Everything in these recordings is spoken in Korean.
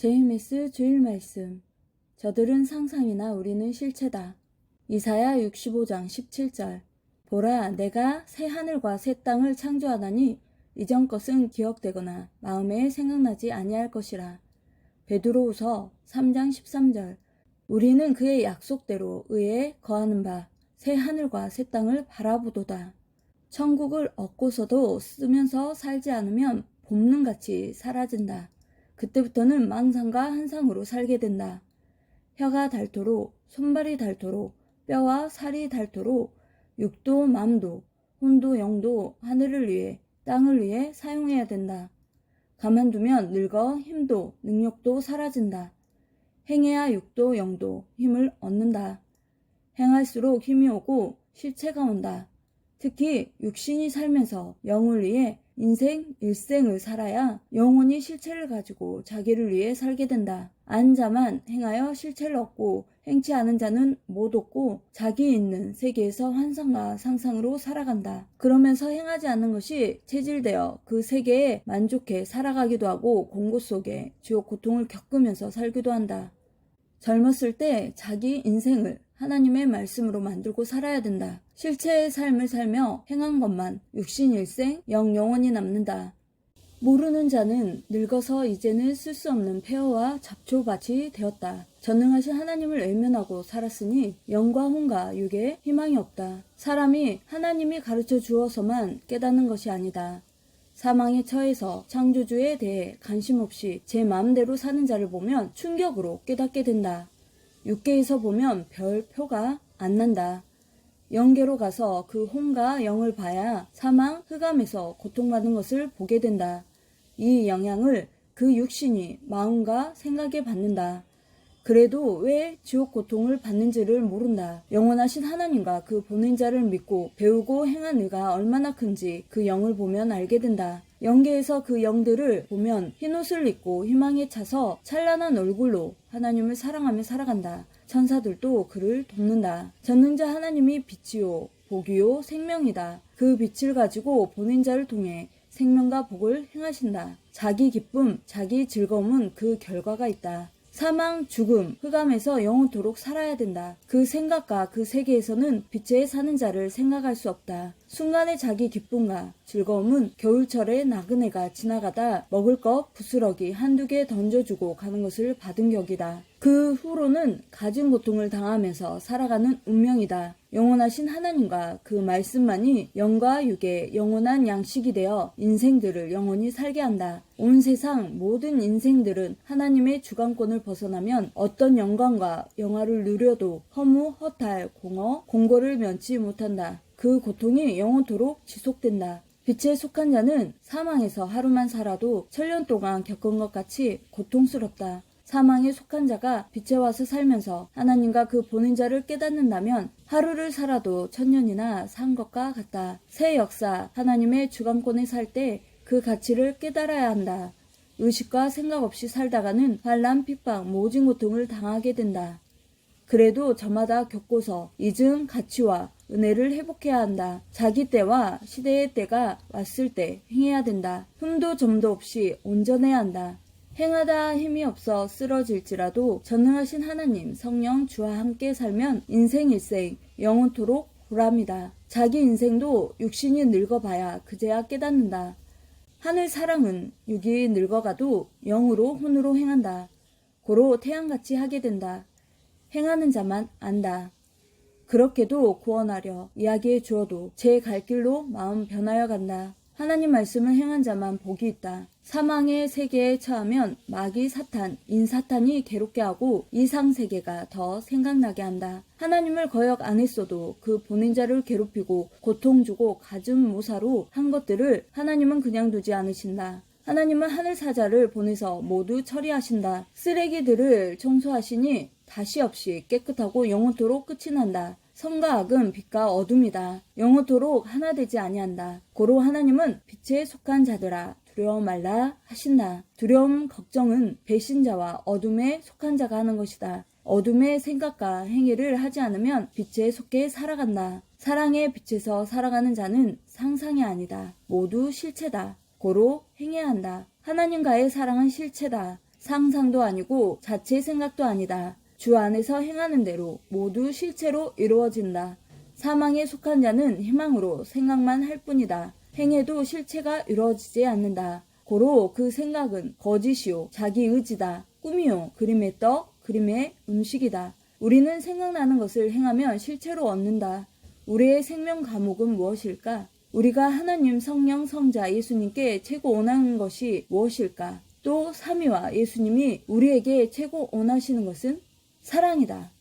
제이미스 주일 말씀. 저들은 상상이나 우리는 실체다. 이사야 65장 17절. 보라, 내가 새 하늘과 새 땅을 창조하다니 이전 것은 기억되거나 마음에 생각나지 아니할 것이라. 베드로후서 3장 13절. 우리는 그의 약속대로 의에 거하는 바 새 하늘과 새 땅을 바라보도다. 천국을 얻고서도 쓰면서 살지 않으면 봄눈같이 사라진다. 그때부터는 망상과 한상으로 살게 된다. 혀가 닳도록, 손발이 닳도록, 뼈와 살이 닳도록 육도, 맘도, 혼도, 영도 하늘을 위해, 땅을 위해 사용해야 된다. 가만두면 늙어 힘도, 능력도 사라진다. 행해야 육도, 영도, 힘을 얻는다. 행할수록 힘이 오고 실체가 온다. 특히 육신이 살면서 영을 위해 인생 일생을 살아야 영혼이 실체를 가지고 자기를 위해 살게 된다. 아는 자만 행하여 실체를 얻고 행치 않은 자는 못 얻고 자기 있는 세계에서 환상과 상상으로 살아간다. 그러면서 행하지 않는 것이 체질되어 그 세계에 만족해 살아가기도 하고 공고 속에 지옥 고통을 겪으면서 살기도 한다. 젊었을 때 자기 인생을 하나님의 말씀으로 만들고 살아야 된다. 실체의 삶을 살며 행한 것만 육신 일생 영원히 남는다. 모르는 자는 늙어서 이제는 쓸 수 없는 폐허와 잡초밭이 되었다. 전능하신 하나님을 외면하고 살았으니 영과 혼과 육에 희망이 없다. 사람이 하나님이 가르쳐 주어서만 깨닫는 것이 아니다. 사망에 처해서 창조주에 대해 관심 없이 제 마음대로 사는 자를 보면 충격으로 깨닫게 된다. 육계에서 보면 별 표가 안 난다. 영계로 가서 그 혼과 영을 봐야 사망, 흑암에서 고통받는 것을 보게 된다. 이 영향을 그 육신이 마음과 생각에 받는다. 그래도 왜 지옥 고통을 받는지를 모른다. 영원하신 하나님과 그 보낸 자를 믿고 배우고 행한 의가 얼마나 큰지 그 영을 보면 알게 된다. 영계에서 그 영들을 보면 흰옷을 입고 희망에 차서 찬란한 얼굴로 하나님을 사랑하며 살아간다. 천사들도 그를 돕는다. 전능자 하나님이 빛이요 복이요 생명이다. 그 빛을 가지고 보낸 자를 통해 생명과 복을 행하신다. 자기 기쁨, 자기 즐거움은 그 결과가 있다. 사망, 죽음, 흑암에서 영원토록 살아야 된다. 그 생각과 그 세계에서는 빛에 사는 자를 생각할 수 없다. 순간의 자기 기쁨과 즐거움은 겨울철에 나그네가 지나가다 먹을 것 부스러기 한두 개 던져주고 가는 것을 받은 격이다. 그 후로는 가진 고통을 당하면서 살아가는 운명이다. 영원하신 하나님과 그 말씀만이 영과 육의 영원한 양식이 되어 인생들을 영원히 살게 한다. 온 세상 모든 인생들은 하나님의 주관권을 벗어나면 어떤 영광과 영화를 누려도 허무, 허탈, 공허, 공고를 면치 못한다. 그 고통이 영원토록 지속된다. 빛에 속한 자는 사망에서 하루만 살아도 천년 동안 겪은 것 같이 고통스럽다. 사망에 속한 자가 빛에 와서 살면서 하나님과 그 보낸 자를 깨닫는다면 하루를 살아도 천년이나 산 것과 같다. 새 역사, 하나님의 주관권에 살 때 그 가치를 깨달아야 한다. 의식과 생각 없이 살다가는 환난, 핍박, 모진 고통을 당하게 된다. 그래도 저마다 겪고서 잊은 가치와 은혜를 회복해야 한다. 자기 때와 시대의 때가 왔을 때 행해야 된다. 흠도 점도 없이 온전해야 한다. 행하다 힘이 없어 쓰러질지라도 전능하신 하나님 성령 주와 함께 살면 인생 일생 영원토록 보람이다. 자기 인생도 육신이 늙어봐야 그제야 깨닫는다. 하늘 사랑은 육이 늙어가도 영으로 혼으로 행한다. 고로 태양같이 하게 된다. 행하는 자만 안다. 그렇게도 구원하려 이야기해 주어도 제 갈 길로 마음 변하여 간다. 하나님 말씀을 행한 자만 복이 있다. 사망의 세계에 처하면 마귀 사탄, 인사탄이 괴롭게 하고 이상세계가 더 생각나게 한다. 하나님을 거역 안 했어도 그 보낸 자를 괴롭히고 고통 주고 가진 모사로 한 것들을 하나님은 그냥 두지 않으신다. 하나님은 하늘 사자를 보내서 모두 처리하신다. 쓰레기들을 청소하시니 다시 없이 깨끗하고 영원토록 끝이 난다. 선과 악은 빛과 어둠이다. 영원토록 하나 되지 아니한다. 고로 하나님은 빛에 속한 자들아 두려워 말라 하신다. 두려움, 걱정은 배신자와 어둠에 속한 자가 하는 것이다. 어둠의 생각과 행위를 하지 않으면 빛에 속해 살아간다. 사랑의 빛에서 살아가는 자는 상상이 아니다. 모두 실체다. 고로 행해야 한다. 하나님과의 사랑은 실체다. 상상도 아니고 자체 생각도 아니다. 주 안에서 행하는 대로 모두 실체로 이루어진다. 사망에 속한 자는 희망으로 생각만 할 뿐이다. 행해도 실체가 이루어지지 않는다. 고로 그 생각은 거짓이요 자기 의지다. 꿈이요 그림의 떡, 그림의 음식이다. 우리는 생각나는 것을 행하면 실체로 얻는다. 우리의 생명 과목은 무엇일까? 우리가 하나님, 성령, 성자, 예수님께 최고 원하는 것이 무엇일까? 또 삼위와 예수님이 우리에게 최고 원하시는 것은 사랑이다.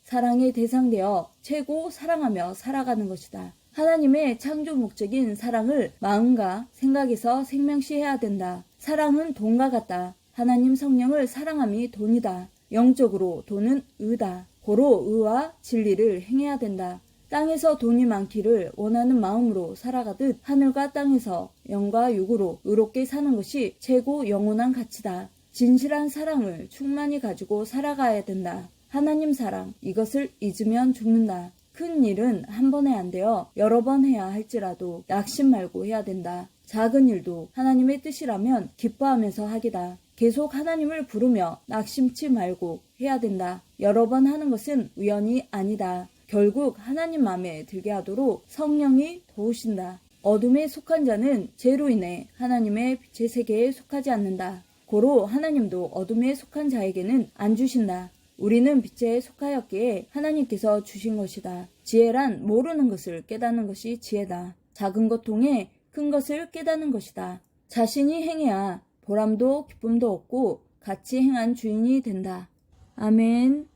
사랑의 대상되어 최고 사랑하며 살아가는 것이다. 하나님의 창조 목적인 사랑을 마음과 생각에서 생명시해야 된다. 사랑은 돈과 같다. 하나님 성령을 사랑함이 돈이다. 영적으로 돈은 의다. 고로 의와 진리를 행해야 된다. 땅에서 돈이 많기를 원하는 마음으로 살아가듯 하늘과 땅에서 영과 육으로 의롭게 사는 것이 최고 영원한 가치다. 진실한 사랑을 충만히 가지고 살아가야 된다. 하나님 사랑, 이것을 잊으면 죽는다. 큰 일은 한 번에 안 되어 여러 번 해야 할지라도 낙심 말고 해야 된다. 작은 일도 하나님의 뜻이라면 기뻐하면서 하기다. 계속 하나님을 부르며 낙심치 말고 해야 된다. 여러 번 하는 것은 우연이 아니다. 결국 하나님 마음에 들게 하도록 성령이 도우신다. 어둠에 속한 자는 죄로 인해 하나님의 빛의 세계에 속하지 않는다. 고로 하나님도 어둠에 속한 자에게는 안 주신다. 우리는 빛에 속하였기에 하나님께서 주신 것이다. 지혜란 모르는 것을 깨닫는 것이 지혜다. 작은 것 통해 큰 것을 깨닫는 것이다. 자신이 행해야 보람도 기쁨도 얻고 같이 행한 주인이 된다. 아멘.